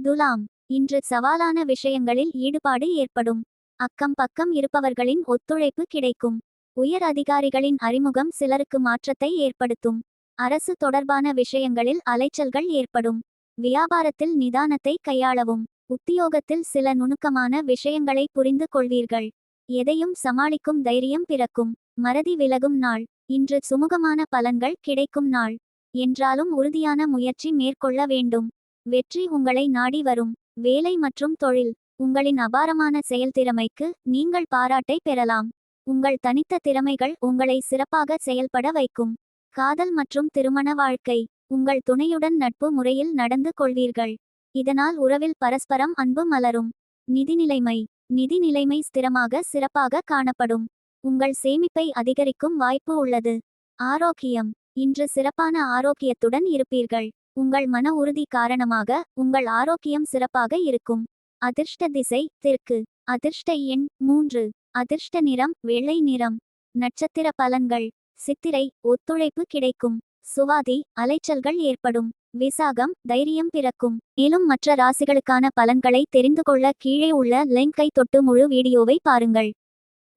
துலாம். இன்று சவாலான விஷயங்களில் ஈடுபாடு ஏற்படும். அக்கம் பக்கம் இருப்பவர்களின் ஒத்துழைப்பு கிடைக்கும். உயர் அதிகாரிகளின் அறிமுகம் சிலருக்கு மாற்றத்தை ஏற்படுத்தும். அரசு தொடர்பான விஷயங்களில் அலைச்சல்கள் ஏற்படும். வியாபாரத்தில் நிதானத்தை கையாளவும். உத்தியோகத்தில் சில நுணுக்கமான விஷயங்களை புரிந்து கொள்வீர்கள். எதையும் சமாளிக்கும் தைரியம் பிறக்கும். மறதி விலகும் நாள். இன்று சுமூகமான பலன்கள் கிடைக்கும் நாள். என்றாலும் உறுதியான முயற்சி மேற்கொள்ள வேண்டும். வெற்றி உங்களை நாடி வரும். வேலை மற்றும் தொழில். உங்களின் அபாரமான செயல்திறமைக்கு நீங்கள் பாராட்டை பெறலாம். உங்கள் தனித்த திறமைகள் உங்களை சிறப்பாக செயல்பட வைக்கும். காதல் மற்றும் திருமண வாழ்க்கை. உங்கள் துணையுடன் நட்பு முறையில் நடந்து கொள்வீர்கள். இதனால் உறவில் பரஸ்பரம் அன்பு மலரும். நிதிநிலைமை. நிதிநிலைமை ஸ்திரமாக சிறப்பாக காணப்படும். உங்கள் சேமிப்பை அதிகரிக்கும் வாய்ப்பு உள்ளது. ஆரோக்கியம். இன்று சிறப்பான ஆரோக்கியத்துடன் இருப்பீர்கள். உங்கள் மன உறுதி காரணமாக உங்கள் ஆரோக்கியம் சிறப்பாக இருக்கும். அதிர்ஷ்ட திசை தெற்கு. அதிர்ஷ்ட எண் 3. அதிர்ஷ்ட நிறம் வெள்ளை நிறம். நட்சத்திர பலன்கள். சித்திரை ஒத்துழைப்பு கிடைக்கும். சுவாதி அலைச்சல்கள் ஏற்படும். விசாகம் தைரியம் பிறக்கும். மேலும் மற்ற ராசிகளுக்கான பலன்களை தெரிந்து கொள்ள கீழே உள்ள லிங்கை தொட்டு முழு வீடியோவை பாருங்கள்.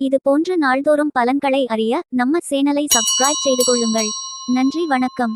இது போன்று நாள்தோறும் பலன்களை அறிய நம்ம சேனலை சப்ஸ்கிரைப் செய்து கொள்ளுங்கள். நன்றி வணக்கம்.